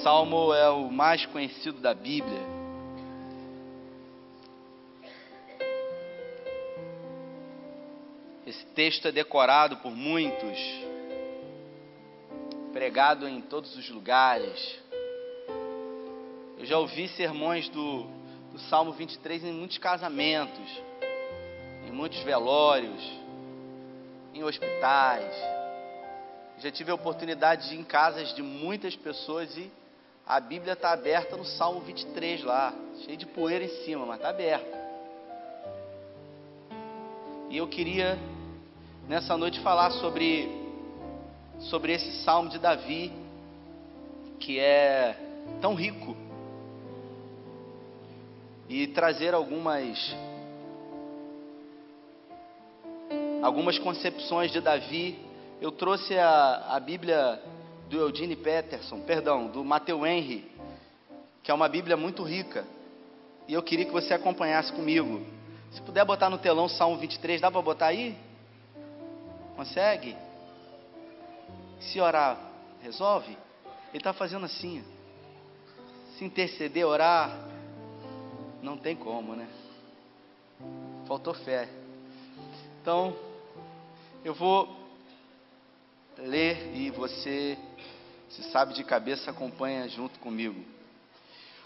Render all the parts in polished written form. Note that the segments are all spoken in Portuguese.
Salmo é o mais conhecido da Bíblia. Esse texto é decorado por muitos, pregado em todos os lugares. Eu já ouvi sermões do Salmo 23 em muitos casamentos, em muitos velórios, em hospitais. Já tive a oportunidade de ir em casas de muitas pessoas e a Bíblia está aberta no Salmo 23 lá, cheio de poeira em cima, mas está aberta. E eu queria nessa noite falar sobre esse Salmo de Davi, que é tão rico, e trazer algumas concepções de Davi. Eu trouxe a Bíblia do Eugene Peterson, do Matthew Henry, que é uma Bíblia muito rica, e eu queria que você acompanhasse comigo. Se puder botar no telão Salmo 23, dá para botar aí? Consegue? Se orar, resolve? Ele está fazendo assim. Se interceder, orar, não tem como, né? Faltou fé. Então, eu vou ler e você, se sabe de cabeça, acompanha junto comigo.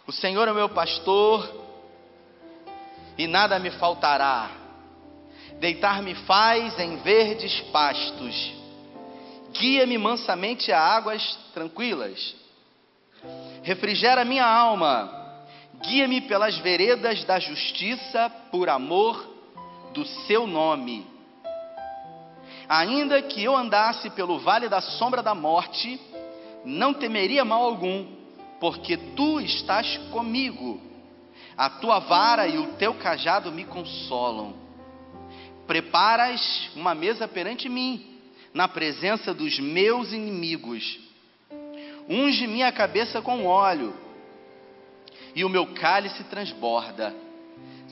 O Senhor é o meu pastor e nada me faltará. Deitar-me faz em verdes pastos. Guia-me mansamente a águas tranquilas. Refrigera minha alma. Guia-me pelas veredas da justiça por amor do seu nome. Ainda que eu andasse pelo vale da sombra da morte, não temeria mal algum, porque tu estás comigo. A tua vara e o teu cajado me consolam. Preparas uma mesa perante mim, na presença dos meus inimigos. Unge minha cabeça com óleo, e o meu cálice transborda.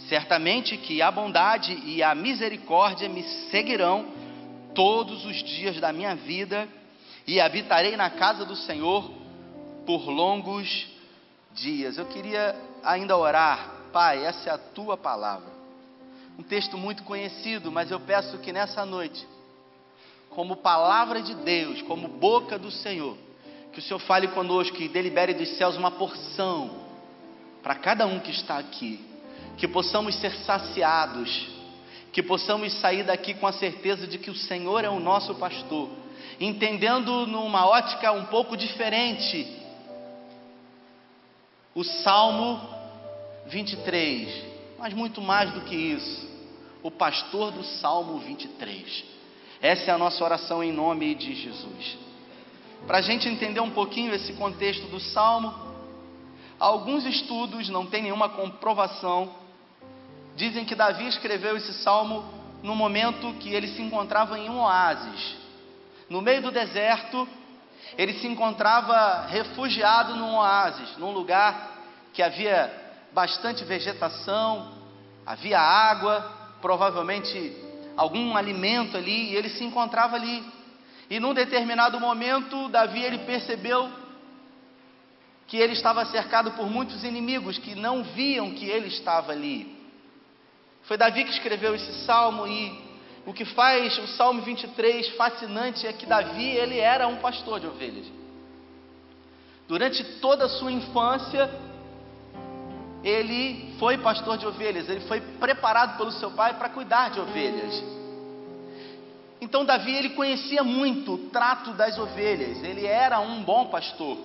Certamente que a bondade e a misericórdia me seguirão todos os dias da minha vida, e habitarei na casa do Senhor por longos dias. Eu queria ainda orar. Pai, essa é a tua palavra. Um texto muito conhecido, mas eu peço que nessa noite, como palavra de Deus, como boca do Senhor, que o Senhor fale conosco e delibere dos céus uma porção para cada um que está aqui, que possamos ser saciados, que possamos sair daqui com a certeza de que o Senhor é o nosso pastor, entendendo numa ótica um pouco diferente o Salmo 23, mas muito mais do que isso, o pastor do Salmo 23. Essa é a nossa oração em nome de Jesus. Para a gente entender um pouquinho esse contexto do Salmo, alguns estudos, não tem nenhuma comprovação, dizem que Davi escreveu esse Salmo no momento que ele se encontrava em um oásis. No meio do deserto, ele se encontrava refugiado num oásis, num lugar que havia bastante vegetação, havia água, provavelmente algum alimento ali, e ele se encontrava ali. E num determinado momento, Davi ele percebeu que ele estava cercado por muitos inimigos que não viam que ele estava ali. Foi Davi que escreveu esse salmo, e o que faz o Salmo 23 fascinante é que Davi ele era um pastor de ovelhas. Durante toda a sua infância, ele foi pastor de ovelhas, ele foi preparado pelo seu pai para cuidar de ovelhas. Então Davi ele conhecia muito o trato das ovelhas, ele era um bom pastor.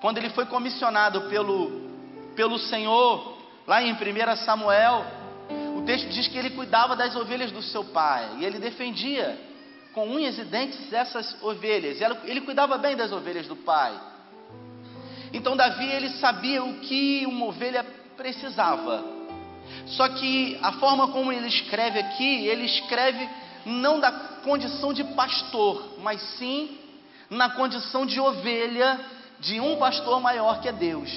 Quando ele foi comissionado pelo Senhor, lá em 1 Samuel, o texto diz que ele cuidava das ovelhas do seu pai, e ele defendia com unhas e dentes essas ovelhas, ele cuidava bem das ovelhas do pai. Então Davi ele sabia o que uma ovelha precisava. Só que a forma como ele escreve aqui, ele escreve não da condição de pastor, mas sim na condição de ovelha de um pastor maior que é Deus.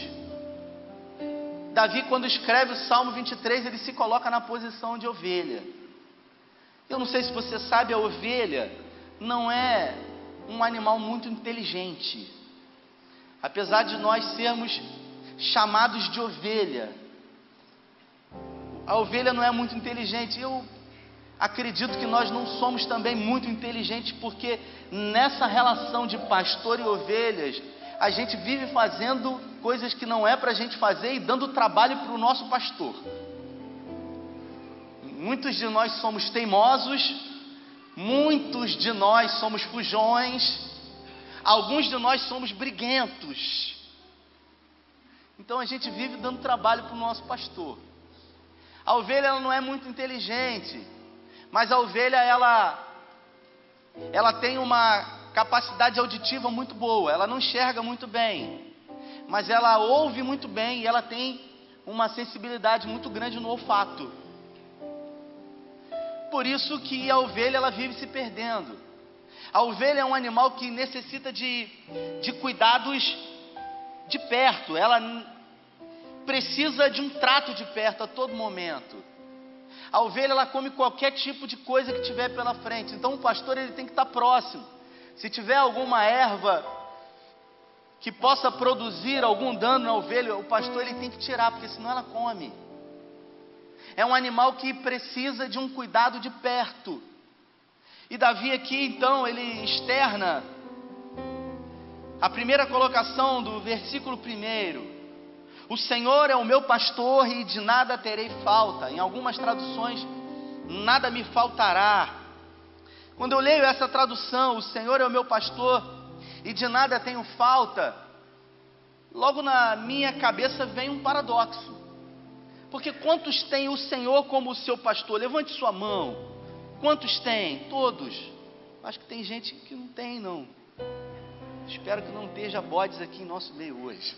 Davi, quando escreve o Salmo 23, ele se coloca na posição de ovelha. Eu não sei se você sabe, a ovelha não é um animal muito inteligente. apesar de nós sermos chamados de ovelha, a ovelha não é muito inteligente. Eu acredito que nós não somos também muito inteligentes, porque nessa relação de pastor e ovelhas, a gente vive fazendo coisas que não é para a gente fazer e dando trabalho para o nosso pastor. Muitos de nós somos teimosos, muitos de nós somos fujões, alguns de nós somos briguentos. Então a gente vive dando trabalho para o nosso pastor. A ovelha ela não é muito inteligente, mas a ovelha ela tem uma capacidade auditiva muito boa. Ela não enxerga muito bem, mas ela ouve muito bem e ela tem uma sensibilidade muito grande no olfato. Por isso que a ovelha ela vive se perdendo. A ovelha é um animal que necessita de cuidados de perto. Ela precisa de um trato de perto a todo momento. A ovelha ela come qualquer tipo de coisa que tiver pela frente. Então o pastor ele tem que estar próximo. Se tiver alguma erva que possa produzir algum dano na ovelha, o pastor ele tem que tirar, porque senão ela come. É um animal que precisa de um cuidado de perto. E Davi aqui então ele externa a primeira colocação do versículo 1. O Senhor é o meu pastor e de nada terei falta. Em algumas traduções, nada me faltará. Quando eu leio essa tradução, o Senhor é o meu pastor e de nada tenho falta, logo na minha cabeça vem um paradoxo. Porque quantos têm o Senhor como o seu pastor? Levante sua mão. Quantos têm? Todos. Acho que tem gente que não tem, não. Espero que não esteja bodes aqui em nosso meio hoje.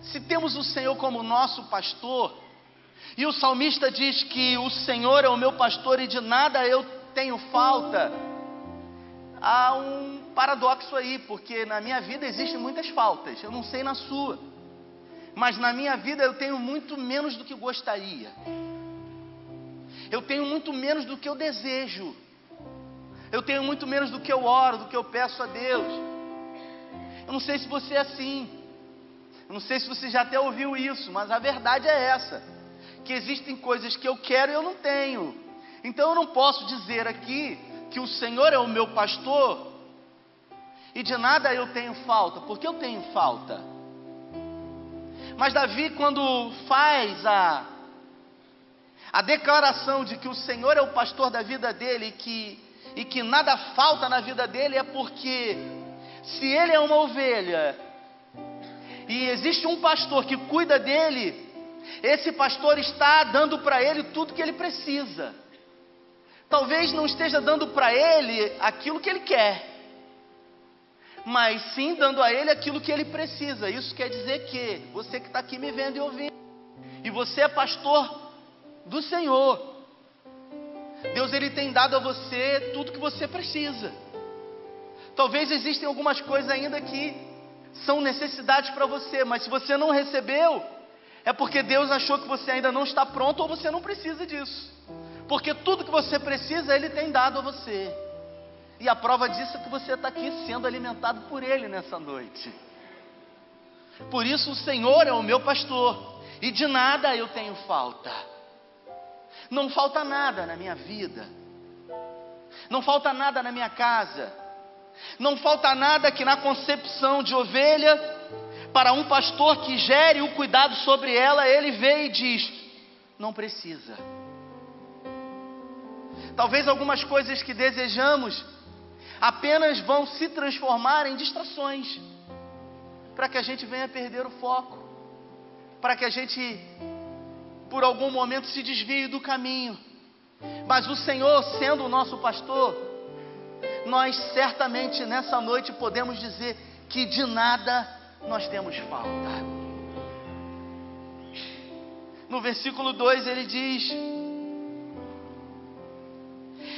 Se temos o Senhor como nosso pastor, e o salmista diz que o Senhor é o meu pastor e de nada eu tenho falta, há um paradoxo aí, porque na minha vida existem muitas faltas, eu não sei na sua, mas na minha vida eu tenho muito menos do que gostaria, eu tenho muito menos do que eu desejo, eu tenho muito menos do que eu oro, do que eu peço a Deus. Eu não sei se você é assim, eu não sei se você já até ouviu isso, mas a verdade é essa, que existem coisas que eu quero e eu não tenho. Então eu não posso dizer aqui que o Senhor é o meu pastor e de nada eu tenho falta, porque eu tenho falta. Mas Davi, quando faz a declaração de que o Senhor é o pastor da vida dele e que nada falta na vida dele, é porque se ele é uma ovelha e existe um pastor que cuida dele, esse pastor está dando para ele tudo que ele precisa. Talvez não esteja dando para ele aquilo que ele quer, mas sim dando a ele aquilo que ele precisa. Isso quer dizer que você que está aqui me vendo e ouvindo, e você é pastor do Senhor, Deus ele tem dado a você tudo que você precisa. Talvez existem algumas coisas ainda que são necessidades para você, mas se você não recebeu, é porque Deus achou que você ainda não está pronto ou você não precisa disso. Porque tudo que você precisa, Ele tem dado a você. E a prova disso é que você está aqui sendo alimentado por Ele nessa noite. Por isso o Senhor é o meu pastor e de nada eu tenho falta. Não falta nada na minha vida, não falta nada na minha casa, não falta nada que na concepção de ovelha, para um pastor que gere o cuidado sobre ela, ele vê e diz, não precisa. Talvez algumas coisas que desejamos apenas vão se transformar em distrações, para que a gente venha perder o foco, para que a gente por algum momento se desvie do caminho. Mas o Senhor sendo o nosso pastor, nós certamente nessa noite podemos dizer que de nada nós temos falta. No versículo 2 ele diz,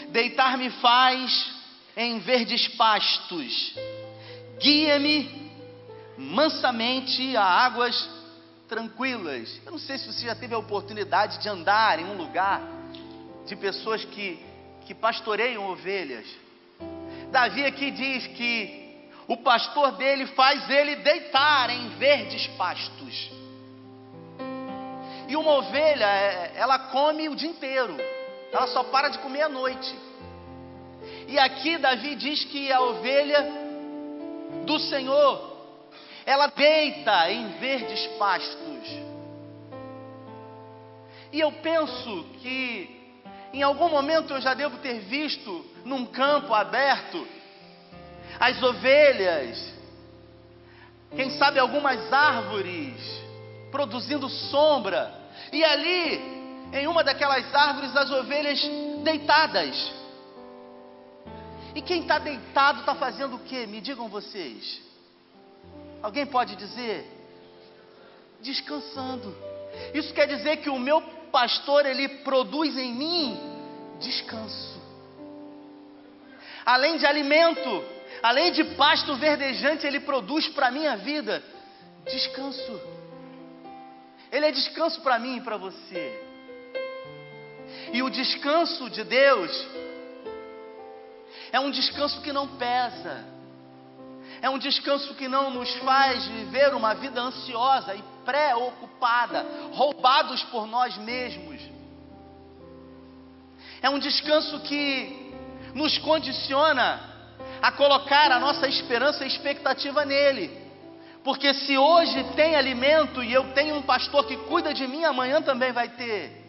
deitar-me faz em verdes pastos, guia-me mansamente a águas tranquilas. Eu não sei se você já teve a oportunidade de andar em um lugar de pessoas que pastoreiam ovelhas. Davi aqui diz que o pastor dele faz ele deitar em verdes pastos. E uma ovelha, ela come o dia inteiro, ela só para de comer à noite. E aqui Davi diz que a ovelha do Senhor, ela deita em verdes pastos. E eu penso que em algum momento eu já devo ter visto num campo aberto as ovelhas, quem sabe algumas árvores produzindo sombra, e ali em uma daquelas árvores as ovelhas deitadas. E quem está deitado está fazendo o quê? Me digam vocês. Alguém pode dizer? Descansando. Isso quer dizer que o meu pastor, ele produz em mim descanso. Além de alimento, além de pasto verdejante, ele produz para a minha vida descanso. Ele é descanso para mim e para você. E o descanso de Deus é um descanso que não pesa. É um descanso que não nos faz viver uma vida ansiosa e preocupada, roubados por nós mesmos. É um descanso que nos condiciona a colocar a nossa esperança e expectativa nele. Porque se hoje tem alimento e eu tenho um pastor que cuida de mim, amanhã também vai ter.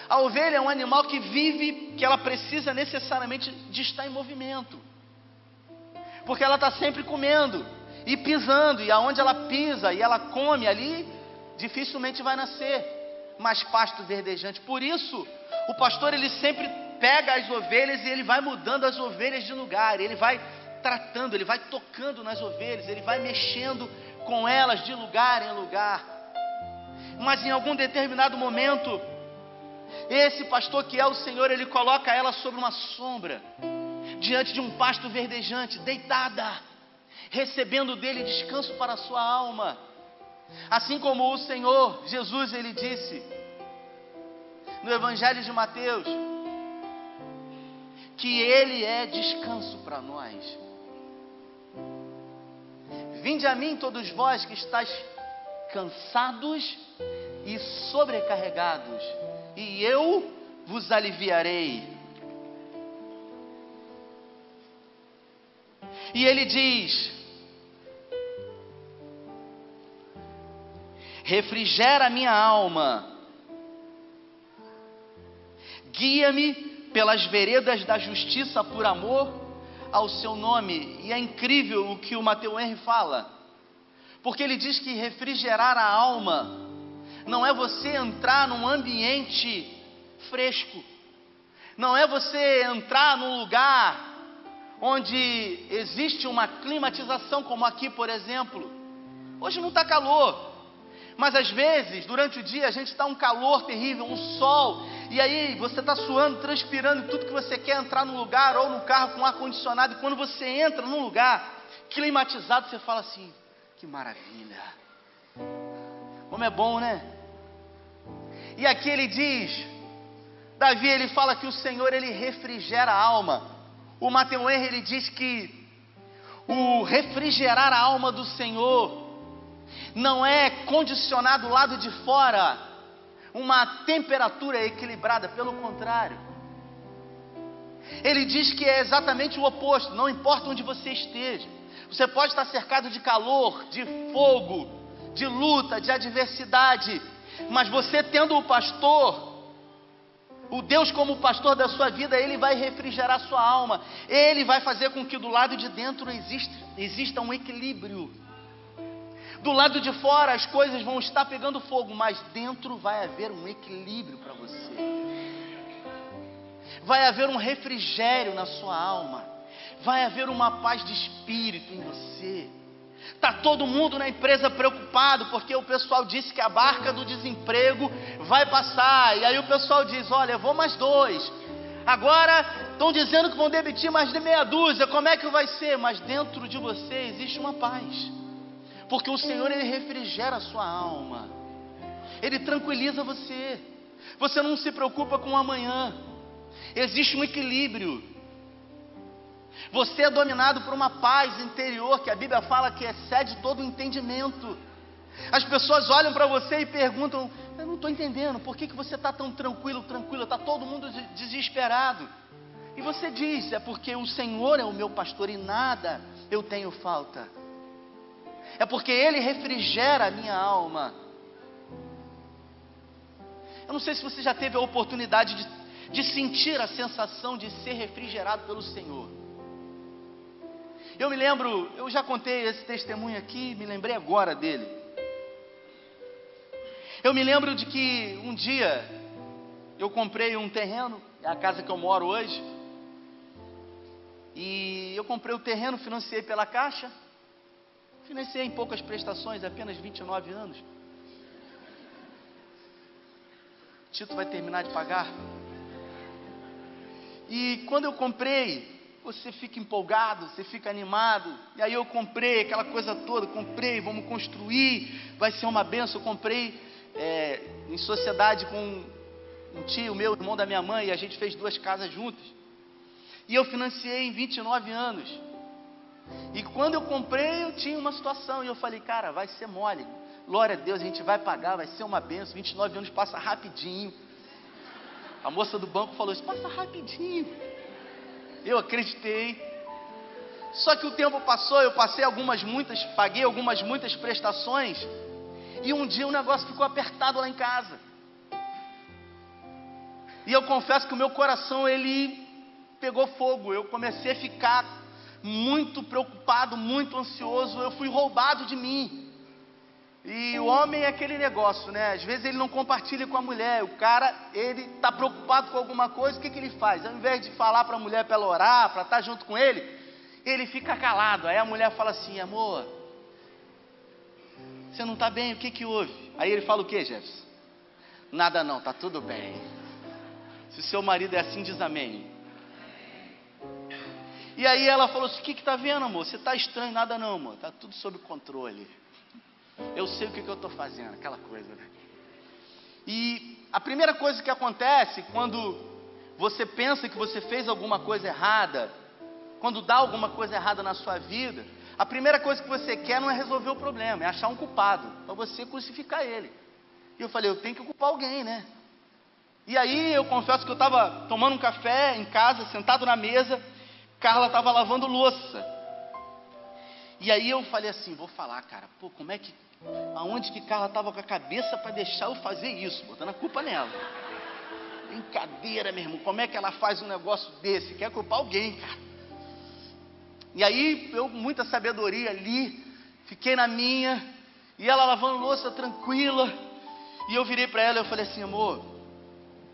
A ovelha é um animal que vive, que ela precisa necessariamente de estar em movimento. Porque ela está sempre comendo e pisando, e aonde ela pisa e ela come ali, dificilmente vai nascer mais pasto verdejante. Por isso, o pastor, ele sempre pega as ovelhas e ele vai mudando as ovelhas de lugar, ele vai tratando, ele vai tocando nas ovelhas, ele vai mexendo com elas de lugar em lugar. Mas em algum determinado momento, esse pastor que é o Senhor, ele coloca ela sobre uma sombra, diante de um pasto verdejante, deitada, recebendo dele descanso para a sua alma. Assim como o Senhor Jesus, ele disse no Evangelho de Mateus, que ele é descanso para nós. Vinde a mim todos vós que estáis cansados e sobrecarregados, e eu vos aliviarei. E ele diz: refrigera a minha alma, guia-me pelas veredas da justiça por amor ao seu nome. E é incrível o que o Matthew Henry fala, porque ele diz que refrigerar a alma não é você entrar num ambiente fresco, não é você entrar num lugar onde existe uma climatização, como aqui, por exemplo. Hoje não está calor, mas às vezes, durante o dia, a gente está um calor terrível, um sol, e aí você está suando, transpirando, tudo que você quer entrar num lugar, ou no carro com ar-condicionado, e quando você entra num lugar climatizado, você fala assim: que maravilha, como é bom, né? E aqui ele diz, Davi, ele fala que o Senhor, ele refrigera a alma. O Matthew Henry, ele diz que o refrigerar a alma do Senhor não é condicionar do lado de fora uma temperatura equilibrada, pelo contrário. Ele diz que é exatamente o oposto. Não importa onde você esteja, você pode estar cercado de calor, de fogo, de luta, de adversidade, mas você tendo o pastor, o Deus como o pastor da sua vida, ele vai refrigerar a sua alma. Ele vai fazer com que do lado de dentro exista um equilíbrio. Do lado de fora as coisas vão estar pegando fogo, mas dentro vai haver um equilíbrio para você. Vai haver um refrigério na sua alma. Vai haver uma paz de espírito em você. Está todo mundo na empresa preocupado, porque o pessoal disse que a barca do desemprego vai passar. E aí o pessoal diz: olha, eu vou mais 2. Agora estão dizendo que vão demitir mais de meia dúzia. Como é que vai ser? Mas dentro de você existe uma paz. Porque o Senhor, ele refrigera a sua alma. Ele tranquiliza você. Você não se preocupa com o amanhã. Existe um equilíbrio. Você é dominado por uma paz interior que a Bíblia fala que excede todo o entendimento. As pessoas olham para você e perguntam: eu não estou entendendo, por que você está tão tranquilo, está todo mundo desesperado? E você diz: é porque o Senhor é o meu pastor e nada eu tenho falta. É porque Ele refrigera a minha alma. Eu não sei se você já teve a oportunidade de sentir a sensação de ser refrigerado pelo Senhor. Eu me lembro, eu já contei esse testemunho aqui, me lembrei agora dele. Eu me lembro de que um dia eu comprei um terreno, é a casa que eu moro hoje, e eu comprei o terreno, financiei pela Caixa, financiei em poucas prestações, apenas 29 anos. O Tito vai terminar de pagar. E quando eu comprei, você fica empolgado, você fica animado. E aí eu comprei aquela coisa toda, vamos construir, vai ser uma benção. Eu comprei em sociedade com um tio meu, irmão da minha mãe, e a gente fez 2 casas juntas. E eu financiei em 29 anos. E quando eu comprei, eu tinha uma situação, e eu falei: cara, vai ser mole. Glória a Deus, a gente vai pagar, vai ser uma benção. 29 anos passa rapidinho. A moça do banco falou: isso passa rapidinho. Eu acreditei. Só que o tempo passou, eu paguei algumas muitas prestações. E um dia o negócio ficou apertado lá em casa. E eu confesso que o meu coração, ele pegou fogo. Eu comecei a ficar muito preocupado, muito ansioso. Eu fui roubado de mim. E o homem é aquele negócio, né? Às vezes ele não compartilha com a mulher. O cara, ele está preocupado com alguma coisa, o que ele faz? Ao invés de falar para a mulher para ela orar, para estar junto com ele fica calado. Aí a mulher fala assim: amor, você não está bem, o que houve? Aí ele fala o que, Jefferson? Nada não, está tudo bem. Se o seu marido é assim, diz amém. E aí ela falou assim: o que está vendo, amor? Você está estranho? Nada não, amor, está tudo sob controle. Eu sei o que eu estou fazendo, aquela coisa, né? E a primeira coisa que acontece quando você pensa que você fez alguma coisa errada, quando dá alguma coisa errada na sua vida, a primeira coisa que você quer não é resolver o problema, é achar um culpado, para você crucificar ele. E eu falei: eu tenho que culpar alguém, né? E aí eu confesso que eu estava tomando um café em casa, sentado na mesa, Carla estava lavando louça. E aí eu falei assim: vou falar, cara, aonde que Carla estava com a cabeça para deixar eu fazer isso, botando a culpa nela. Brincadeira, meu irmão, como é que ela faz um negócio desse? Quer culpar alguém, cara. E aí eu, muita sabedoria ali, fiquei na minha, e ela lavando louça tranquila, e eu virei para ela e eu falei assim: amor.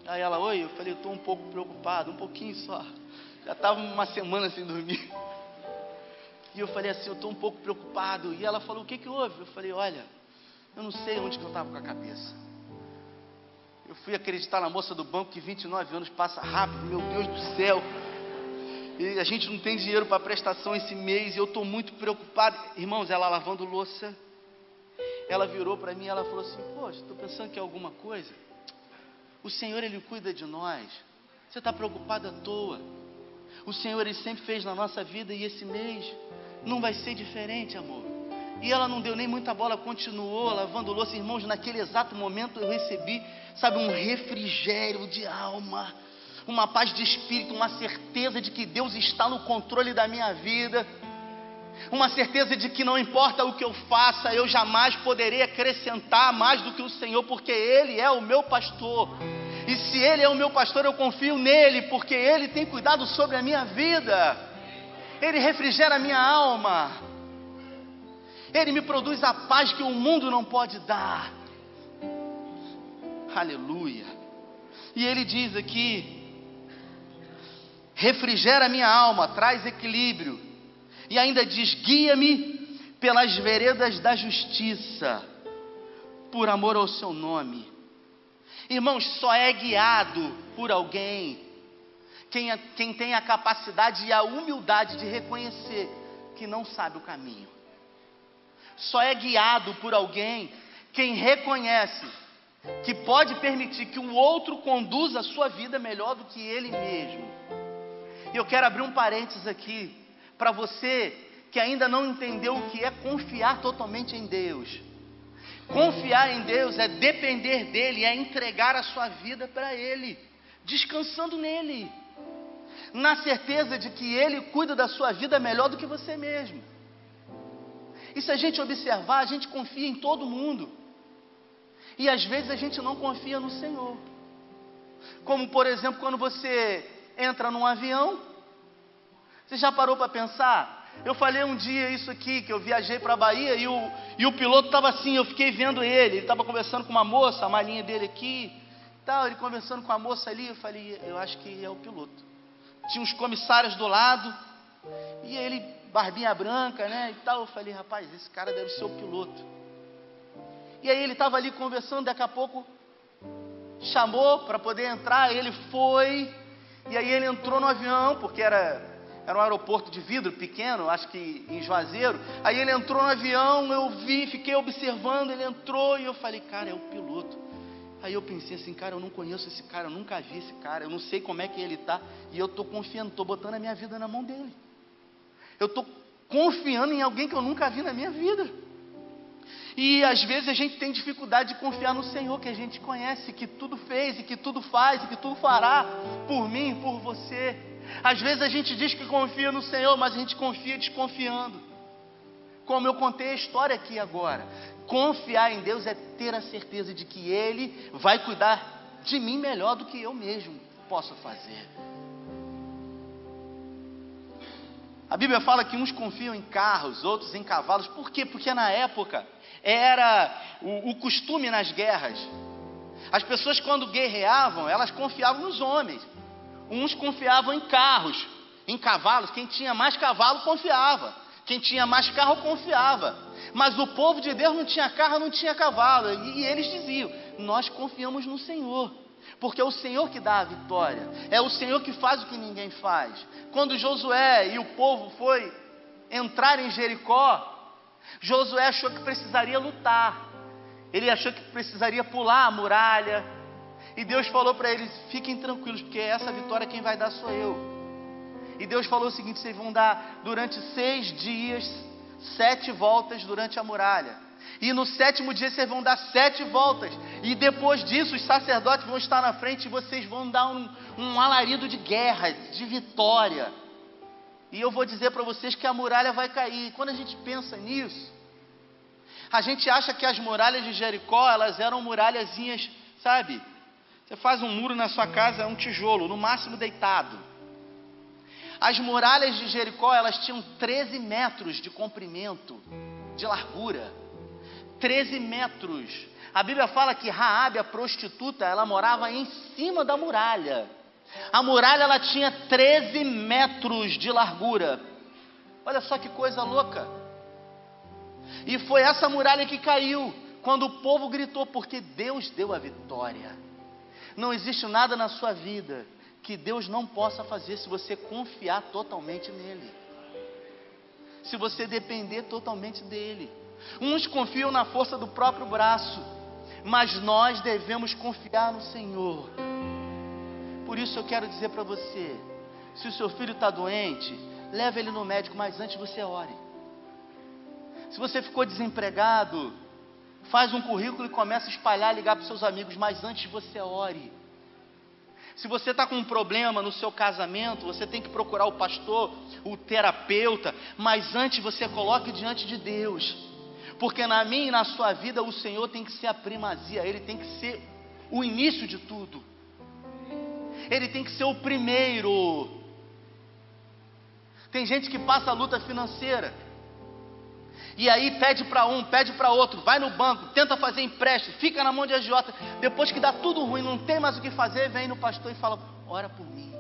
Aí ela: oi. Eu falei: eu estou um pouco preocupado, um pouquinho só, já estava uma semana sem dormir. E eu falei assim: eu estou um pouco preocupado. E ela falou: o que houve? Eu falei: olha, eu não sei onde que eu estava com a cabeça. Eu fui acreditar na moça do banco que 29 anos passa rápido, meu Deus do céu. E a gente não tem dinheiro para prestação esse mês, e eu estou muito preocupado. Irmãos, ela lavando louça, ela virou para mim e ela falou assim: poxa, estou pensando que é alguma coisa. O Senhor, Ele cuida de nós. Você está preocupado à toa. O Senhor, Ele sempre fez na nossa vida, e esse mês não vai ser diferente, amor. E ela não deu nem muita bola, continuou lavando louça. Irmãos, naquele exato momento eu recebi, sabe, um refrigério de alma, uma paz de espírito, uma certeza de que Deus está no controle da minha vida, uma certeza de que não importa o que eu faça, eu jamais poderei acrescentar mais do que o Senhor, porque Ele é o meu pastor. E se Ele é o meu pastor, eu confio nele, porque Ele tem cuidado sobre a minha vida. Ele refrigera a minha alma. Ele me produz a paz que o mundo não pode dar. Aleluia. E Ele diz aqui: refrigera a minha alma, traz equilíbrio. E ainda diz: guia-me pelas veredas da justiça, por amor ao seu nome. Irmãos, só é guiado por alguém quem tem a capacidade e a humildade de reconhecer que não sabe o caminho. Só é guiado por alguém quem reconhece que pode permitir que o outro conduza a sua vida melhor do que ele mesmo. E eu quero abrir um parênteses aqui, para você que ainda não entendeu o que é confiar totalmente em Deus. Confiar em Deus é depender dEle, é entregar a sua vida para Ele, descansando nele, na certeza de que Ele cuida da sua vida melhor do que você mesmo. E se a gente observar, a gente confia em todo mundo, e às vezes a gente não confia no Senhor. Como por exemplo, quando você entra num avião, você já parou para pensar? Eu falei um dia isso aqui, que eu viajei para a Bahia e o piloto estava assim, eu fiquei vendo ele estava conversando com uma moça, a malinha dele aqui, tal, ele conversando com a moça ali, eu falei, eu acho que é o piloto. Tinha uns comissários do lado, e ele, barbinha branca, né, e tal, eu falei, rapaz, esse cara deve ser o piloto. E aí ele estava ali conversando, daqui a pouco chamou para poder entrar, ele foi, e aí ele entrou no avião, porque era um aeroporto de vidro pequeno, acho que em Juazeiro. Aí ele entrou no avião, eu vi, fiquei observando, ele entrou e eu falei, cara, é o piloto. Aí eu pensei assim, cara, eu não conheço esse cara, eu nunca vi esse cara, eu não sei como é que ele está, e eu estou confiando, estou botando a minha vida na mão dele. Eu estou confiando em alguém que eu nunca vi na minha vida. E às vezes a gente tem dificuldade de confiar no Senhor, que a gente conhece, que tudo fez, e que tudo faz, e que tudo fará por mim, por você. Às vezes a gente diz que confia no Senhor, mas a gente confia desconfiando. Como eu contei a história aqui agora. Confiar em Deus é ter a certeza de que Ele vai cuidar de mim melhor do que eu mesmo posso fazer. A Bíblia fala que uns confiam em carros, outros em cavalos. Por quê? Porque na época era o costume nas guerras. As pessoas quando guerreavam, elas confiavam nos homens. Uns confiavam em carros, em cavalos. Quem tinha mais cavalo confiava. Quem tinha mais carro confiava. Mas o povo de Deus não tinha carro, não tinha cavalo. E eles diziam, nós confiamos no Senhor. Porque é o Senhor que dá a vitória. É o Senhor que faz o que ninguém faz. Quando Josué e o povo foi entrar em Jericó, Josué achou que precisaria lutar. Ele achou que precisaria pular a muralha. E Deus falou para eles, fiquem tranquilos, porque essa vitória quem vai dar sou eu. E Deus falou o seguinte, vocês vão dar durante 6 dias, 7 voltas durante a muralha. E no 7º dia vocês vão dar 7 voltas. E depois disso os sacerdotes vão estar na frente e vocês vão dar um alarido de guerra, de vitória. E eu vou dizer para vocês que a muralha vai cair. Quando a gente pensa nisso, a gente acha que as muralhas de Jericó, elas eram muralhazinhas, sabe? Você faz um muro na sua casa, é um tijolo, no máximo deitado. As muralhas de Jericó, elas tinham 13 metros de comprimento, de largura. 13 metros. A Bíblia fala que Raabe, a prostituta, ela morava em cima da muralha. A muralha, ela tinha 13 metros de largura. Olha só que coisa louca. E foi essa muralha que caiu, quando o povo gritou, porque Deus deu a vitória. Não existe nada na sua vida que Deus não possa fazer se você confiar totalmente nele. Se você depender totalmente dele. Uns confiam na força do próprio braço, mas nós devemos confiar no Senhor. Por isso eu quero dizer para você, se o seu filho está doente, leve ele no médico, mas antes você ore. Se você ficou desempregado, faz um currículo e começa a espalhar, ligar para os seus amigos, mas antes você ore. Se você está com um problema no seu casamento, você tem que procurar o pastor, o terapeuta, mas antes você coloque diante de Deus. Porque na minha e na sua vida o Senhor tem que ser a primazia, Ele tem que ser o início de tudo. Ele tem que ser o primeiro. Tem gente que passa a luta financeira, e aí pede para um, pede para outro, vai no banco, tenta fazer empréstimo, fica na mão de agiota. Depois que dá tudo ruim, não tem mais o que fazer, vem no pastor e fala, ora por mim.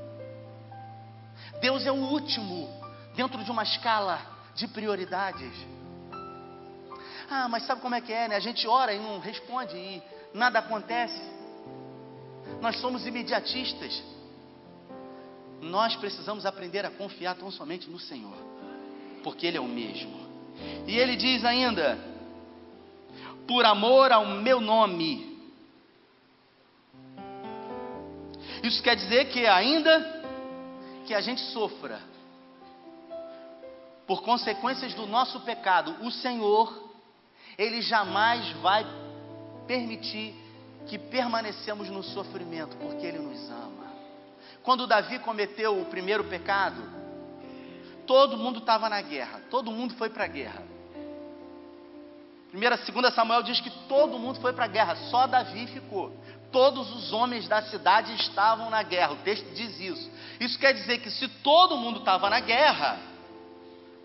Deus é o último, dentro de uma escala de prioridades. Ah, mas sabe como é que é, né? A gente ora e não responde e nada acontece. Nós somos imediatistas. Nós precisamos aprender a confiar tão somente no Senhor, porque Ele é o mesmo. E Ele diz ainda, por amor ao meu nome. Isso quer dizer que ainda que a gente sofra por consequências do nosso pecado, o Senhor, Ele jamais vai permitir que permanecemos no sofrimento, porque Ele nos ama. Quando Davi cometeu o primeiro pecado, todo mundo estava na guerra, todo mundo foi para a guerra. 2 Samuel diz que todo mundo foi para a guerra, só Davi ficou. Todos os homens da cidade estavam na guerra, o texto diz isso. Isso quer dizer que se todo mundo estava na guerra,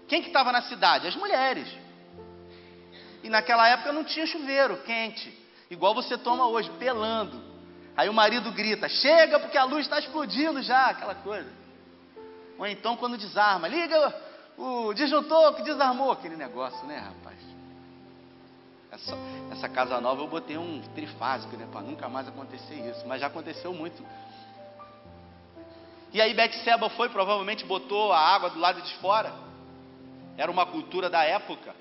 quem que estava na cidade? As mulheres. E naquela época não tinha chuveiro quente, igual você toma hoje, pelando. Aí o marido grita, chega porque a luz está explodindo já, aquela coisa. Ou então quando desarma, liga o disjuntor que desarmou, aquele negócio, né, rapaz? Essa casa nova eu botei um trifásico, né, para nunca mais acontecer isso, mas já aconteceu muito. E aí Betseba foi, provavelmente botou a água do lado de fora, era uma cultura da época,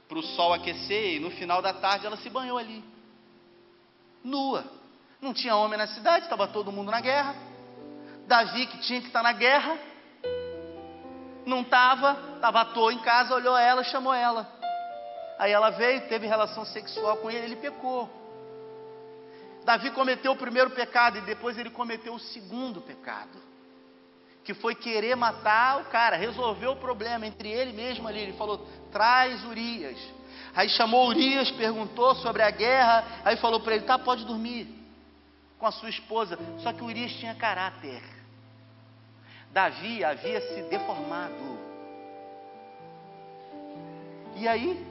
para o sol aquecer, e no final da tarde ela se banhou ali, nua. Não tinha homem na cidade, estava todo mundo na guerra. Davi, que tinha que estar na guerra, não estava à toa em casa, olhou ela, chamou ela. Aí ela veio, teve relação sexual com ele pecou. Davi cometeu o primeiro pecado e depois ele cometeu o segundo pecado, que foi querer matar o cara, resolveu o problema entre ele mesmo ali. Ele falou, traz Urias. Aí chamou Urias, perguntou sobre a guerra, aí falou para ele, tá, pode dormir com a sua esposa. Só que Urias tinha caráter. Davi havia se deformado. E aí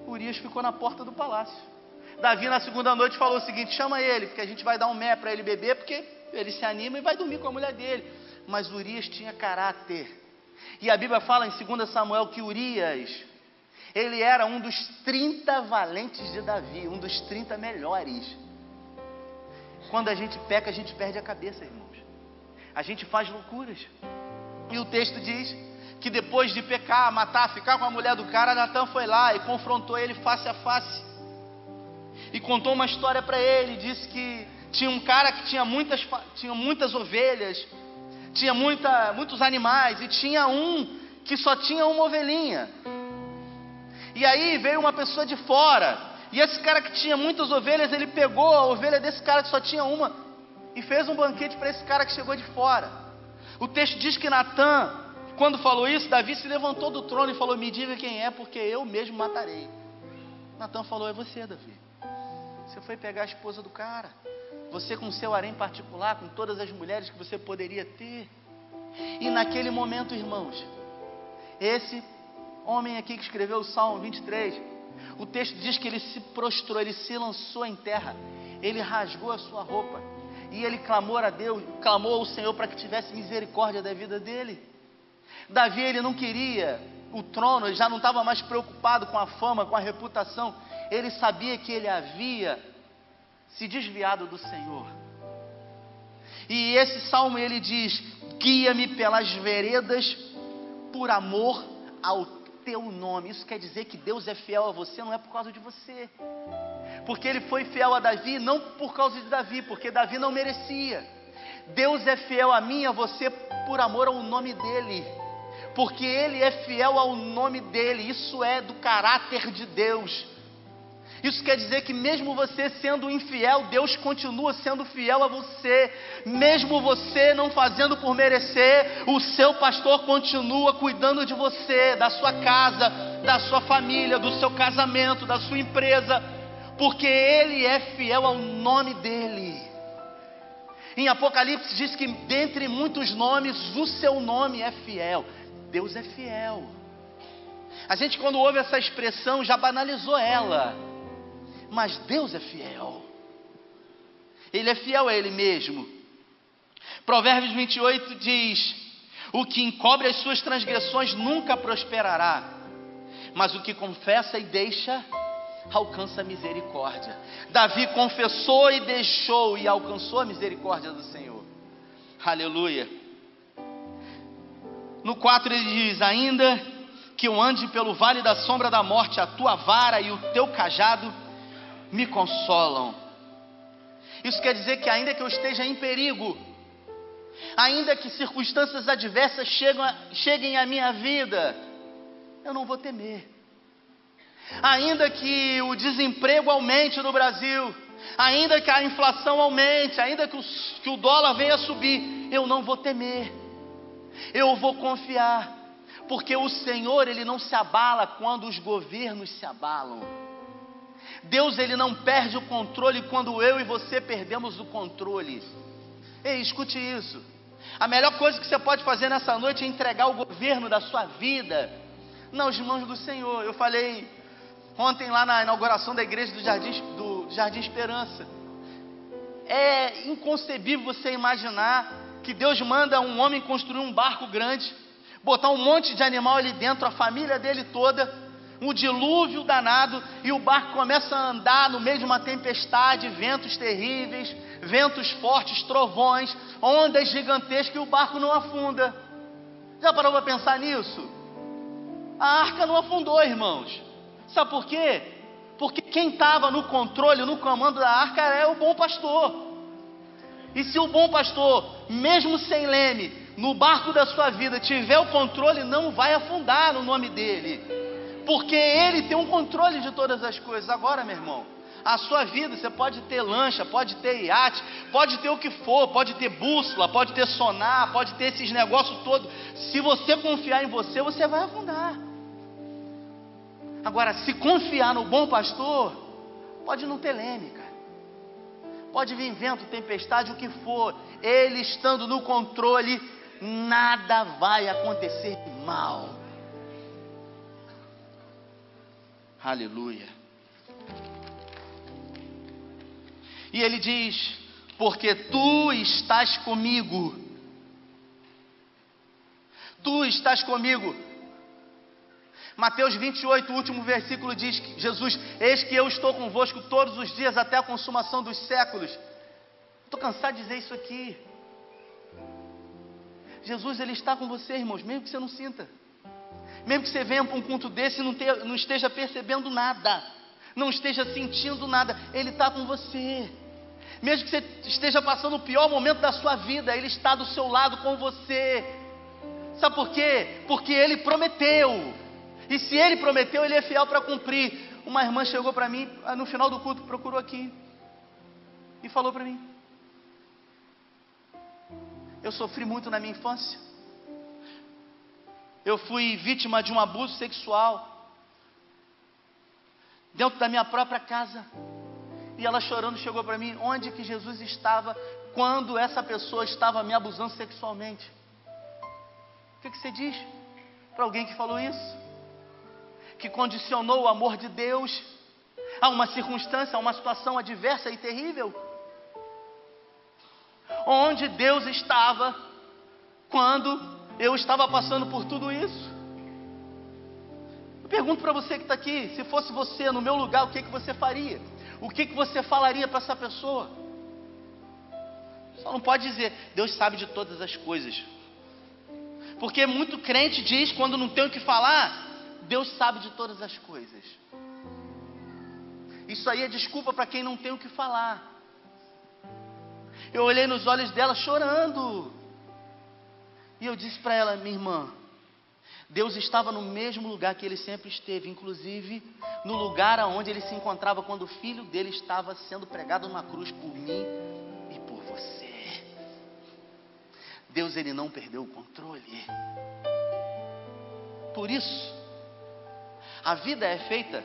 Urias ficou na porta do palácio. Davi na segunda noite falou o seguinte, chama ele, porque a gente vai dar um mé para ele beber, porque ele se anima e vai dormir com a mulher dele. Mas Urias tinha caráter. E a Bíblia fala em 2 Samuel que Urias, ele era um dos 30 valentes de Davi, um dos 30 melhores. Quando a gente peca, a gente perde a cabeça, irmãos. A gente faz loucuras. E o texto diz que depois de pecar, matar, ficar com a mulher do cara, Natan foi lá e confrontou ele face a face. E contou uma história para ele, disse que tinha um cara que tinha muitas ovelhas, tinha muitos animais, e tinha um que só tinha uma ovelhinha. E aí veio uma pessoa de fora, e esse cara que tinha muitas ovelhas, ele pegou a ovelha desse cara que só tinha uma, e fez um banquete para esse cara que chegou de fora. O texto diz que Natan, quando falou isso, Davi se levantou do trono e falou, me diga quem é, porque eu mesmo matarei. Natan falou, é você, Davi. Você foi pegar a esposa do cara. Você com seu harém particular, com todas as mulheres que você poderia ter. E naquele momento, irmãos, esse homem aqui que escreveu o Salmo 23, o texto diz que ele se prostrou, ele se lançou em terra, ele rasgou a sua roupa, e ele clamou a Deus, clamou ao Senhor para que tivesse misericórdia da vida dele. Davi, ele não queria o trono, ele já não estava mais preocupado com a fama, com a reputação. Ele sabia que ele havia se desviado do Senhor. E esse salmo ele diz, guia-me pelas veredas por amor ao teu nome. Isso quer dizer que Deus é fiel a você, não é por causa de você. Porque ele foi fiel a Davi, não por causa de Davi, porque Davi não merecia. Deus é fiel a mim e a você por amor ao nome dele. Porque ele é fiel ao nome dele, isso é do caráter de Deus. Isso quer dizer que mesmo você sendo infiel, Deus continua sendo fiel a você. Mesmo você não fazendo por merecer, o seu pastor continua cuidando de você, da sua casa, da sua família, do seu casamento, da sua empresa. Porque ele é fiel ao nome dele. Em Apocalipse diz que dentre muitos nomes, o seu nome é fiel. Deus é fiel. A gente quando ouve essa expressão já banalizou ela, mas Deus é fiel. Ele é fiel a Ele mesmo. Provérbios 28 diz, o que encobre as suas transgressões nunca prosperará, mas o que confessa e deixa, alcança a misericórdia. Davi confessou e deixou e alcançou a misericórdia do Senhor. Aleluia. No 4 ele diz, ainda que eu ande pelo vale da sombra da morte, a tua vara e o teu cajado me consolam. Isso quer dizer que ainda que eu esteja em perigo, ainda que circunstâncias adversas cheguem à minha vida, eu não vou temer. Ainda que o desemprego aumente no Brasil, ainda que a inflação aumente, ainda que o dólar venha a subir, eu não vou temer. Eu vou confiar, porque o Senhor, Ele não se abala quando os governos se abalam. Deus, Ele não perde o controle quando eu e você perdemos o controle. Ei, escute isso. A melhor coisa que você pode fazer nessa noite é entregar o governo da sua vida nas mãos do Senhor. Eu falei ontem lá na inauguração da igreja do Jardim Esperança. É inconcebível você imaginar que Deus manda um homem construir um barco grande, botar um monte de animal ali dentro, a família dele toda, um dilúvio danado, e o barco começa a andar no meio de uma tempestade, ventos terríveis, ventos fortes, trovões, ondas gigantescas, e o barco não afunda. Já parou para pensar nisso? A arca não afundou, irmãos. Sabe por quê? Porque quem estava no controle, no comando da arca é o bom pastor. E se o bom pastor, mesmo sem leme, no barco da sua vida tiver o controle, não vai afundar no nome dele, porque ele tem um controle de todas as coisas. Agora, meu irmão, a sua vida, você pode ter lancha, pode ter iate, pode ter o que for, pode ter bússola, pode ter sonar, pode ter esses negócios todos. Se você confiar em você, você vai afundar. Agora, se confiar no bom pastor, pode não ter leme, cara. Pode vir vento, tempestade, o que for. Ele estando no controle, nada vai acontecer de mal. Aleluia. E ele diz: porque tu estás comigo. Tu estás comigo. Mateus 28, o último versículo diz que Jesus: eis que eu estou convosco todos os dias até a consumação dos séculos. Estou cansado de dizer isso aqui. Jesus, Ele está com você, irmãos, mesmo que você não sinta. Mesmo que você venha para um culto desse e não esteja percebendo nada, não esteja sentindo nada, Ele está com você. Mesmo que você esteja passando o pior momento da sua vida, Ele está do seu lado com você. Sabe por quê? Porque Ele prometeu. E se Ele prometeu, Ele é fiel para cumprir. Uma irmã chegou para mim, no final do culto, procurou aqui, e falou para mim: eu sofri muito na minha infância. Eu fui vítima de um abuso sexual, dentro da minha própria casa. E ela chorando chegou para mim: onde que Jesus estava quando essa pessoa estava me abusando sexualmente? O que você diz para alguém que falou isso? Que condicionou o amor de Deus a uma circunstância, a uma situação adversa e terrível? Onde Deus estava quando eu estava passando por tudo isso? Eu pergunto para você que está aqui: se fosse você no meu lugar, o que você faria? O que você falaria para essa pessoa? Só não pode dizer: Deus sabe de todas as coisas. Porque muito crente diz, quando não tem o que falar: Deus sabe de todas as coisas. Isso aí é desculpa para quem não tem o que falar. Eu olhei nos olhos dela chorando, e eu disse para ela: minha irmã, Deus estava no mesmo lugar que Ele sempre esteve, inclusive no lugar onde Ele se encontrava quando o filho dele estava sendo pregado numa cruz por mim e por você. Deus, Ele não perdeu o controle. Por isso, a vida é feita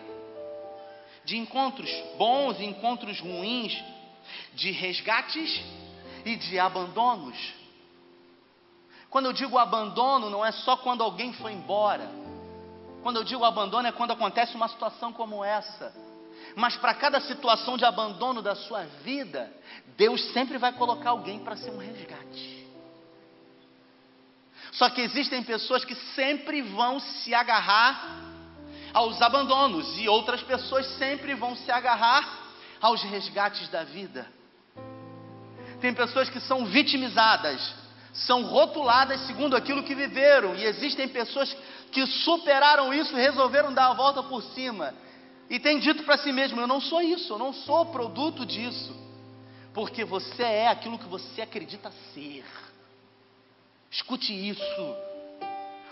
de encontros bons e encontros ruins, de resgates e de abandonos. Quando eu digo abandono, não é só quando alguém foi embora. Quando eu digo abandono, é quando acontece uma situação como essa. Mas para cada situação de abandono da sua vida, Deus sempre vai colocar alguém para ser um resgate. Só que existem pessoas que sempre vão se agarrar aos abandonos, e outras pessoas sempre vão se agarrar aos resgates da vida. Tem pessoas que são vitimizadas, são rotuladas segundo aquilo que viveram, e existem pessoas que superaram isso e resolveram dar a volta por cima, e tem dito para si mesmo: eu não sou isso, eu não sou produto disso, porque você é aquilo que você acredita ser. Escute isso.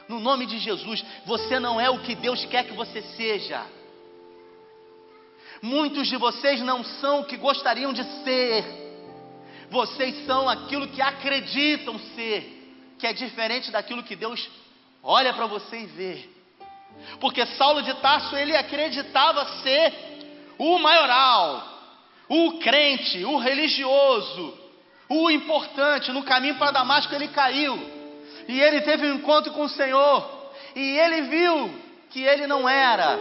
No nome de Jesus, você não é o que Deus quer que você seja. Muitos de vocês não são o que gostariam de ser. Vocês são aquilo que acreditam ser, que é diferente daquilo que Deus olha para você e vê. Porque Saulo de Tarso, ele acreditava ser o maioral, o crente, o religioso, o importante. No caminho para Damasco ele caiu, e ele teve um encontro com o Senhor, e ele viu que ele não era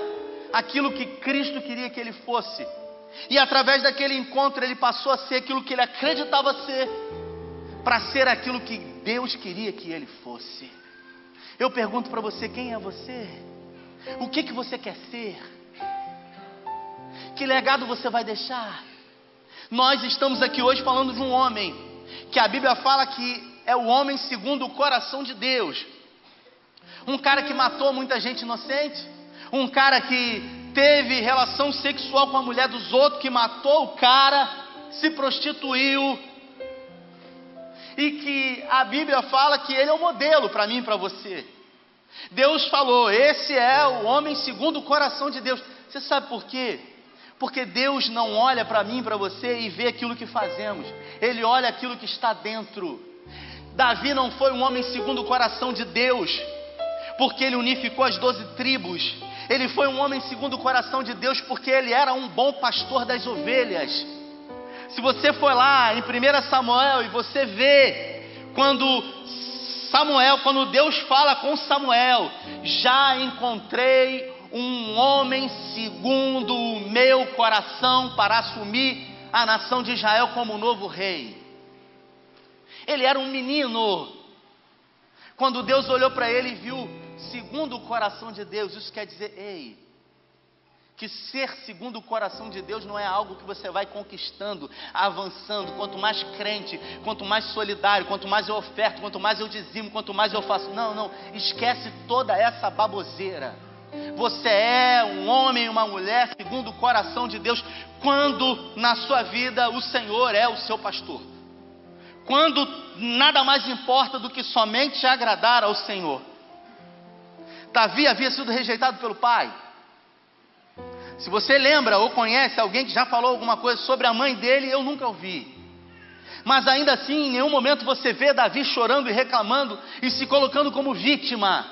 aquilo que Cristo queria que ele fosse, e através daquele encontro ele passou a ser aquilo que ele acreditava ser, para ser aquilo que Deus queria que ele fosse. Eu pergunto para você, quem é você? O que você quer ser? Que legado você vai deixar? Nós estamos aqui hoje falando de um homem, que a Bíblia fala que é o homem segundo o coração de Deus. Um cara que matou muita gente inocente, um cara que teve relação sexual com a mulher dos outros, que matou o cara, se prostituiu, e que a Bíblia fala que ele é o modelo para mim e para você. Deus falou, esse é o homem segundo o coração de Deus. Você sabe por quê? Porque Deus não olha para mim e para você e vê aquilo que fazemos. Ele olha aquilo que está dentro. Davi não foi um homem segundo o coração de Deus, porque ele unificou as 12 tribos. Ele foi um homem segundo o coração de Deus, porque ele era um bom pastor das ovelhas. Se você for lá em 1 Samuel e você vê quando Deus fala com Samuel, já encontrei um homem segundo o meu coração para assumir a nação de Israel como novo rei. Ele era um menino. Quando Deus olhou para ele e viu segundo o coração de Deus, isso quer dizer, que ser segundo o coração de Deus não é algo que você vai conquistando, avançando. Quanto mais crente, quanto mais solidário, quanto mais eu oferto, quanto mais eu dizimo, quanto mais eu faço. Não, esquece toda essa baboseira. Você é um homem e uma mulher segundo o coração de Deus, quando na sua vida o Senhor é o seu pastor. Quando nada mais importa do que somente agradar ao Senhor. Davi havia sido rejeitado pelo pai. Se você lembra ou conhece alguém que já falou alguma coisa sobre a mãe dele, eu nunca ouvi. Mas ainda assim, em nenhum momento você vê Davi chorando e reclamando e se colocando como vítima.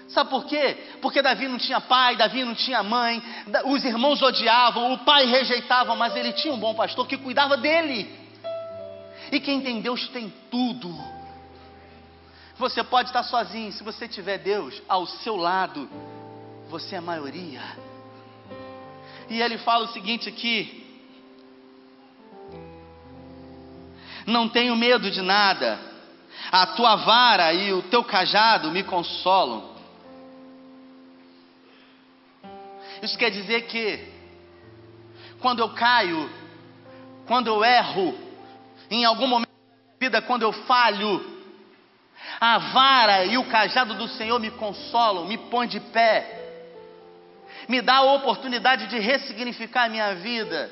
Sabe por quê? Porque Davi não tinha pai, Davi não tinha mãe, os irmãos odiavam, o pai rejeitava, mas ele tinha um bom pastor que cuidava dele. E quem tem Deus tem tudo. Você pode estar sozinho, se você tiver Deus ao seu lado, você é a maioria. E ele fala o seguinte aqui: não tenho medo de nada, a tua vara e o teu cajado me consolam. Isso quer dizer que quando eu caio, quando eu erro, em algum momento da vida, quando eu falho, a vara e o cajado do Senhor me consolam, me põem de pé, me dá a oportunidade de ressignificar a minha vida.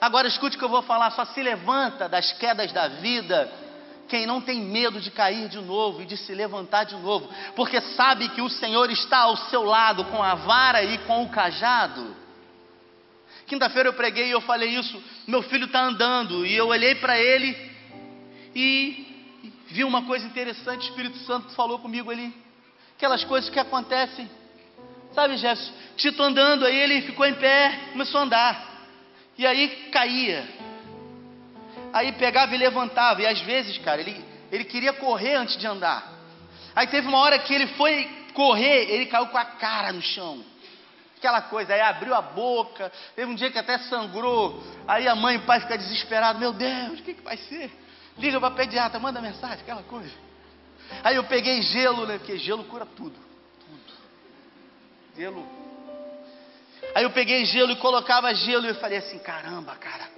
Agora escute o que eu vou falar: só se levanta das quedas da vida quem não tem medo de cair de novo e de se levantar de novo, porque sabe que o Senhor está ao seu lado com a vara e com o cajado. Quinta-feira eu preguei e eu falei isso. Meu filho está andando e eu olhei para ele e vi uma coisa interessante. O Espírito Santo falou comigo ali, aquelas coisas que acontecem, sabe, Jefferson? Tito andando, aí ele ficou em pé, começou a andar, e aí caía, aí pegava e levantava, e às vezes, cara, ele queria correr antes de andar. Aí teve uma hora que ele foi correr, ele caiu com a cara no chão, aquela coisa, aí abriu a boca, teve um dia que até sangrou, aí a mãe e o pai ficam desesperados: meu Deus, o que vai ser? Liga para a pediatra, manda mensagem, aquela coisa. Aí eu peguei gelo, né, porque gelo cura tudo, gelo. Aí eu peguei gelo e colocava gelo, e eu falei assim: caramba, cara,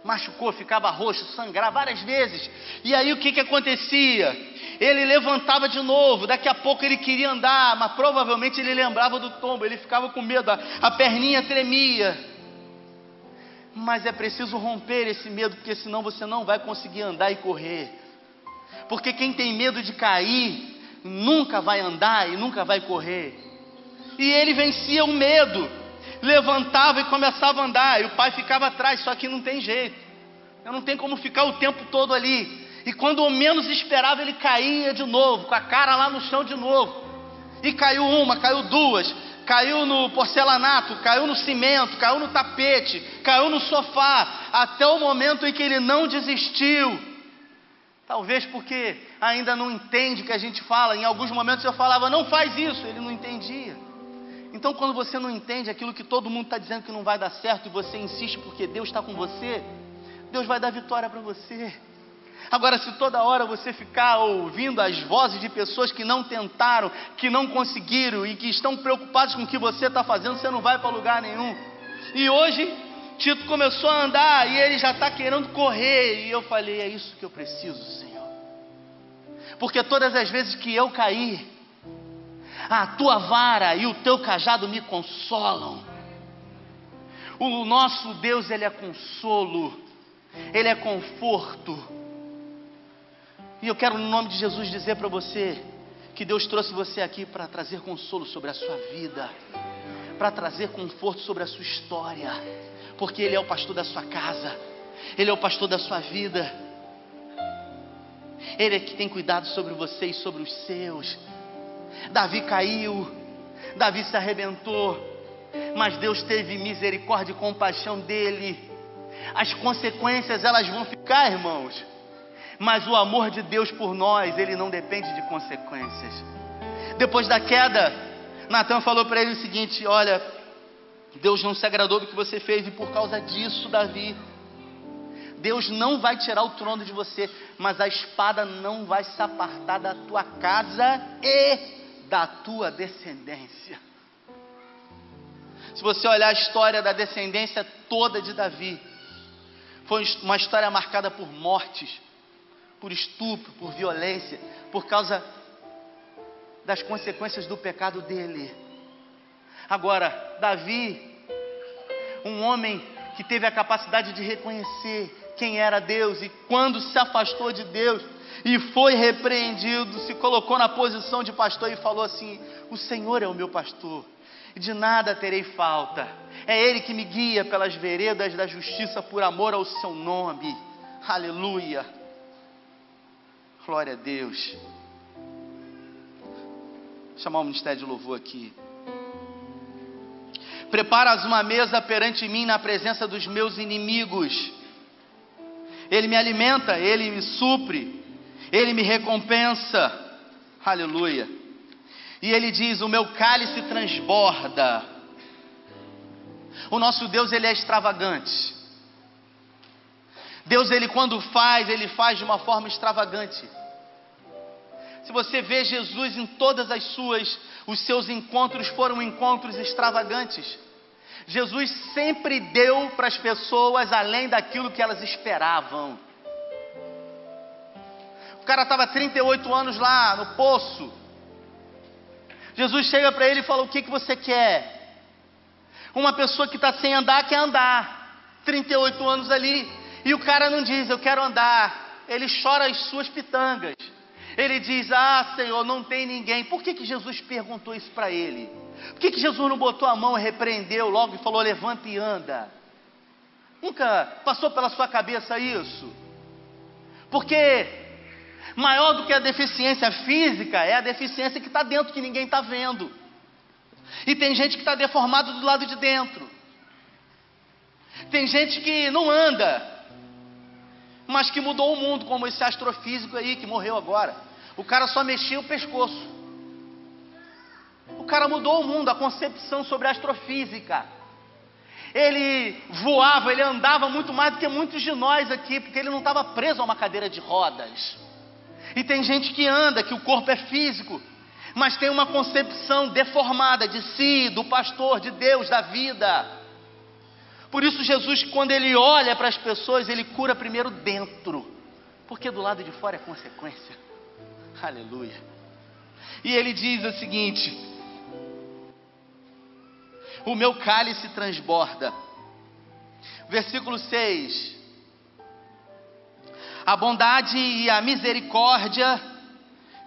machucou, ficava roxo, sangrava várias vezes. E aí o que acontecia? Ele levantava de novo, daqui a pouco ele queria andar, mas provavelmente ele lembrava do tombo, ele ficava com medo, a perninha tremia. Mas é preciso romper esse medo, porque senão você não vai conseguir andar e correr. Porque quem tem medo de cair, nunca vai andar e nunca vai correr. E ele vencia o medo, levantava e começava a andar, e o pai ficava atrás, só que não tem jeito. Eu não tenho como ficar o tempo todo ali. E quando eu menos esperava, ele caía de novo, com a cara lá no chão de novo. E caiu uma, caiu duas, caiu no porcelanato, caiu no cimento, caiu no tapete, caiu no sofá, até o momento em que ele não desistiu. Talvez porque ainda não entende o que a gente fala. Em alguns momentos eu falava, não faz isso, ele não entendia. Então quando você não entende aquilo que todo mundo está dizendo que não vai dar certo, e você insiste porque Deus está com você, Deus vai dar vitória para você. Agora, se toda hora você ficar ouvindo as vozes de pessoas que não tentaram, que não conseguiram e que estão preocupados com o que você está fazendo, você não vai para lugar nenhum. E hoje, Tito começou a andar e ele já está querendo correr. E eu falei, é isso que eu preciso, Senhor. Porque todas as vezes que eu cair, a tua vara e o teu cajado me consolam. O nosso Deus, Ele é consolo, Ele é conforto. E eu quero, no nome de Jesus, dizer para você que Deus trouxe você aqui para trazer consolo sobre a sua vida, para trazer conforto sobre a sua história, porque Ele é o pastor da sua casa, Ele é o pastor da sua vida, Ele é que tem cuidado sobre você e sobre os seus. Davi caiu, Davi se arrebentou, mas Deus teve misericórdia e compaixão dele. As consequências, elas vão ficar, irmãos, mas o amor de Deus por nós, ele não depende de consequências. Depois da queda, Natan falou para ele o seguinte, olha, Deus não se agradou do que você fez, e por causa disso, Davi, Deus não vai tirar o trono de você, mas a espada não vai se apartar da tua casa e da tua descendência. Se você olhar a história da descendência toda de Davi, foi uma história marcada por mortes, por estupro, por violência, por causa das consequências do pecado dele. Agora, Davi, um homem que teve a capacidade de reconhecer quem era Deus, e quando se afastou de Deus e foi repreendido, se colocou na posição de pastor e falou assim, o Senhor é o meu pastor, e de nada terei falta, é Ele que me guia pelas veredas da justiça por amor ao seu nome. Aleluia, glória a Deus. Vou chamar o ministério de louvor aqui. Preparas uma mesa perante mim na presença dos meus inimigos. Ele me alimenta, Ele me supre, Ele me recompensa. Aleluia. E Ele diz, o meu cálice transborda. O nosso Deus, Ele é extravagante. Deus, Ele quando faz, Ele faz de uma forma extravagante. Se você vê Jesus em todas os seus encontros foram encontros extravagantes. Jesus sempre deu para as pessoas além daquilo que elas esperavam. O cara estava 38 anos lá no poço. Jesus chega para ele e fala, o que você quer? Uma pessoa que está sem andar quer andar. 38 anos ali. E o cara não diz, eu quero andar. Ele chora as suas pitangas. Ele diz, Senhor, não tem ninguém. Por que Jesus perguntou isso para ele? Por que Jesus não botou a mão e repreendeu logo e falou, levanta e anda? Nunca passou pela sua cabeça isso? Porque maior do que a deficiência física é a deficiência que está dentro, que ninguém está vendo. E tem gente que está deformado do lado de dentro. Tem gente que não anda, mas que mudou o mundo, como esse astrofísico aí que morreu agora. O cara só mexia o pescoço. O cara mudou o mundo, a concepção sobre a astrofísica. Ele voava, ele andava muito mais do que muitos de nós aqui, porque ele não estava preso a uma cadeira de rodas. E tem gente que anda, que o corpo é físico, mas tem uma concepção deformada de si, do pastor, de Deus, da vida. Por isso Jesus, quando Ele olha para as pessoas, Ele cura primeiro dentro, porque do lado de fora é consequência. Aleluia. E Ele diz o seguinte, o meu cálice transborda. Versículo 6. A bondade e a misericórdia,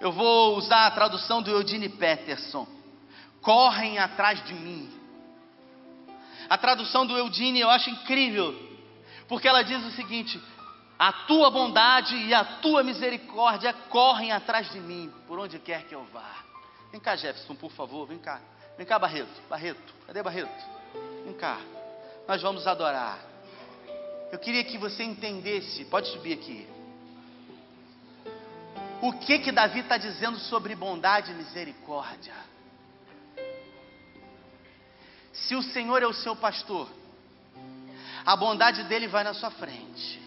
eu vou usar a tradução do Eugene Peterson, correm atrás de mim. A tradução do Eugene eu acho incrível, porque ela diz o seguinte: a tua bondade e a tua misericórdia correm atrás de mim, por onde quer que eu vá. Vem cá, Jefferson, por favor, vem cá. Vem cá, Barreto, cadê Barreto? Vem cá, nós vamos adorar. Eu queria que você entendesse, pode subir aqui. O que Davi está dizendo sobre bondade e misericórdia? Se o Senhor é o seu pastor, a bondade dele vai na sua frente,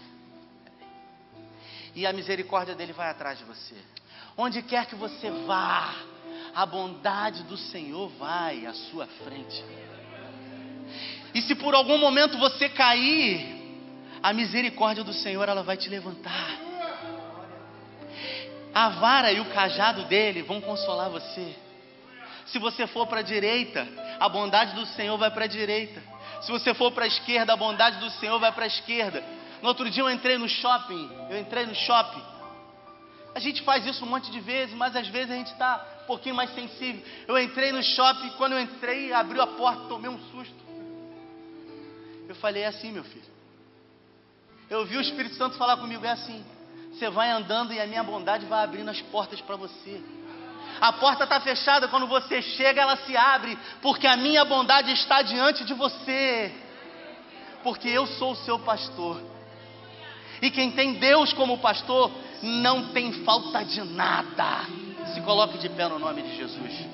e a misericórdia dele vai atrás de você. Onde quer que você vá, a bondade do Senhor vai à sua frente. E se por algum momento você cair, a misericórdia do Senhor, ela vai te levantar. A vara e o cajado dele vão consolar você. Se você for para a direita, a bondade do Senhor vai para a direita. Se você for para a esquerda, a bondade do Senhor vai para a esquerda. No outro dia eu entrei no shopping. A gente faz isso um monte de vezes, mas às vezes a gente está um pouquinho mais sensível. Eu entrei no shopping, quando eu entrei, abriu a porta, tomei um susto. Eu falei, é assim, meu filho. Eu ouvi o Espírito Santo falar comigo, é assim. Você vai andando e a minha bondade vai abrindo as portas para você. A porta está fechada, quando você chega ela se abre, porque a minha bondade está diante de você. Porque eu sou o seu pastor. E quem tem Deus como pastor, não tem falta de nada. Se coloque de pé no nome de Jesus.